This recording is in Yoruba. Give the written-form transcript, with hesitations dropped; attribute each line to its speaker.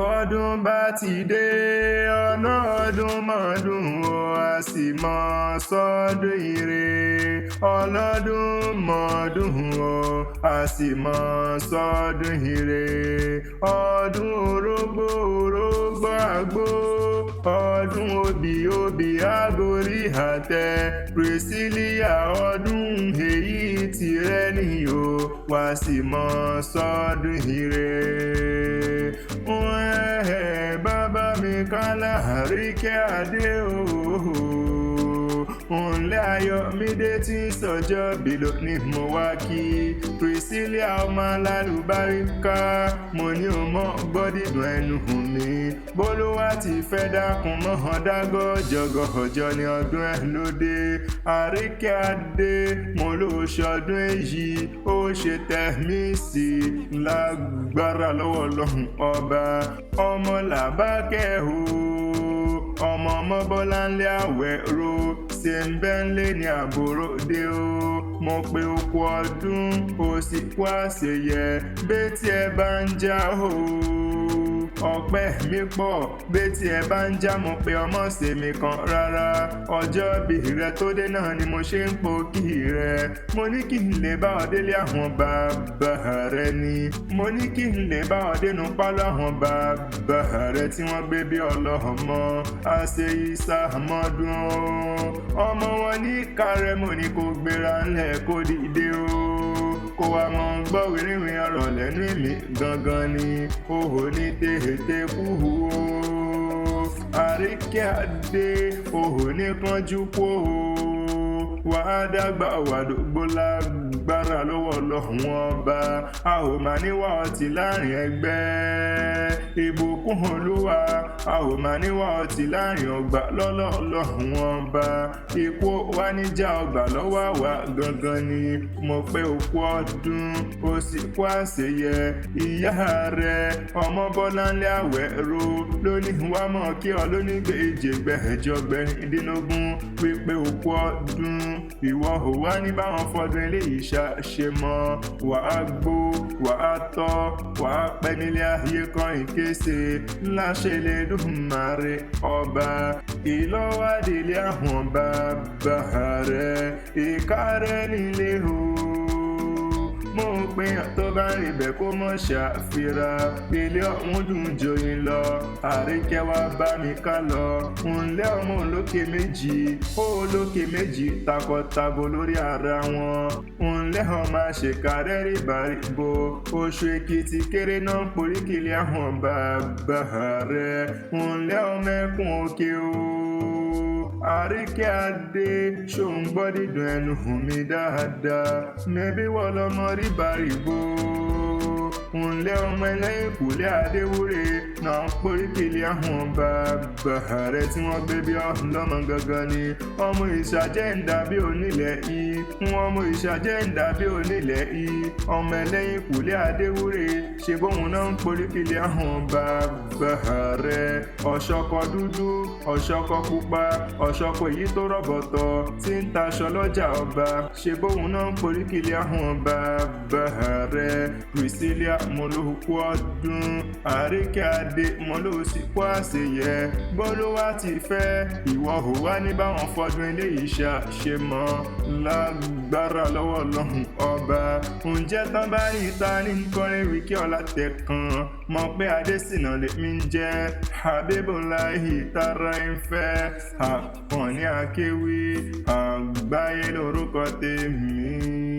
Speaker 1: bọ́dún bá ti dé ọ̀nà ọdún mọ́dún o a sì mọ sọ́dún ire ọlọ́dún mọ́dún o a sì mọ sọ́dún ire ọdún orógbó orógbó àgbó ọdún obì obì àgórí àtẹ Priscilla ọdún èyí tìrẹ ni o wá sì mọ sọ́dún ire. Bàbá mi kálá Àríkẹ́ adé ńlẹ́ Ayọ̀mídé tí ń sọjọ́ bí lónìí mo wá kí Priscilla ọmọ alálùbáríkà mo ní o mọ́ gbọ́dídùn ẹnu mi bólúwá ti fẹ́ dákun mọ́hàn dágọ́ jọgọ̀jọ ní ọdún ẹ̀ lóde Àríkẹ́ adé mo ló ṣọdún èyí ó ṣe tẹ̀mí sí lágbára lọ́wọ́ Ọlọ́run ọba ọmọ làbákẹ́ ọmọ Bọ́láńlé Àwẹ̀rò ṣe ń bẹ́ńlé ní àbúròdé o mo pé o kú ọdún o sì kú àṣeyẹ bẹ́tí ẹ bá ń já ọpẹ́ mi pọ̀ bẹ́tí ẹ bá ń já mo pé ọmọ sèmi kan rárá ọjọ́ bí rẹ tó dé náà ni mo ṣe ń po kí rẹ mo ní kí n lè bá ọ délé àwọn bàbá rẹ ni mo ní kí n lè bá ọ dénú pálọ̀ àwọn bàbá rẹ tí wọ́n gbé bí ọlọ́mọ àṣẹ ìsàmọ́dún ọmọ wọn ní Ikare mo ní kó gbéra ńlẹ̀ kó dìde kó wa mọ gbọ́ wíríwí ọ̀rọ̀ lẹ́nu èmi gangan ni òhò ní tètè kú Àríkẹ́ adé òhò ní kánjú kú wàá dàgbà wàdógbó lágbára lọ́wọ́ Ọlọ́run ọba a ò máa níwá ọtí láàrin ẹgbẹ́ ìbùkún Olúwa a ò máa níwá ọtí láàrin ọgbà lọ́lọ́ Ọlọ́run ọba ikú wa níjà ọgbà lọ́wọ́ àwa gangan ni mo pé òkú ọdún ó sì kú àṣeyẹ ìyá rẹ ọmọ Bọ́láńlé Àwẹ̀rò lónìí wá mọ̀ kí ọ lónígbè ìjẹgbẹ́jọ gbẹ̀rìndínlógún wípé òkú ọdún ìwọ ò wá ní báwọn fọdún eléyìí ṣe mọ́ wàá gbó wàá tọ́ wàá pẹ́ nílé ayé kan ìkése láṣẹ Elédùmarè ọba ìlọ́wádìílé àwọn bàbá rẹ̀ Ikare nílé mo pé tó bá rí bẹ́ẹ̀ kó mọ̀ ṣàfihàn ilé ọ̀hún dùn joyin lọ Àríkẹ́ wá bá mi ká lọ ńlẹ́ ọmọ olókè méjì olókè méjì takọtabo lórí ara wọn ńlẹ́ ọmọ àṣekárẹ́ rí bàríbo oṣù Èkìtì kéré náà poríkìlì àwọn bàbá rẹ̀ ńlẹ́ ọmọ ẹkùn òkè Àríkẹ́ adé ṣòun gbọ́ dídùn ẹnu mi dáadáa mẹ́bí wọ́n lọ́mọ rí bàríbo ńlẹ́ ọmọ ẹlẹ́yìn kùlé adéwúre náà poríkìlì àwọn bàbá rẹ̀ tí wọ́n gbé bí ọlọ́mọ gangan ni ọmọ ìṣàjẹ́ ń dàbí onílẹ̀ yìí ọmọ ìṣàjẹ́ ń dàbí onílẹ̀ yìí ọmọ ẹlẹ́yìn kùlé adéwúre ṣe bóun náà ń poríkìlì àwọn bàbá rẹ̀ ọ̀ṣọ́kọ dúdú ọ̀ṣọ́kọ pupa ọ̀ṣọ́kọ èyí tó rọ̀bọ̀tọ̀ tí ń taṣọ lọ́jà ọba ṣe bóun náà ń poríkìlì àwọn bàbá rẹ̀ Priscilla mo ló kú ọdún Àríkẹ́ adé mo ló sì kú àṣeyẹ bọ́lúwá ti fẹ́ ìwọ ò wá ní báwọn fọdún eléyìí ṣe mọ́ lágbára lọ́wọ́ Ọlọ́run ọba ǹjẹ́ tán bá ní ta ní kọrin wíkẹ́ ọ̀làtẹ̀ kan mọ̀ pé Adésínà lèmi ń jẹ́ Habibullahi tara ń fẹ́ Akanni Akewi Agbaye lórúkọ tèmi.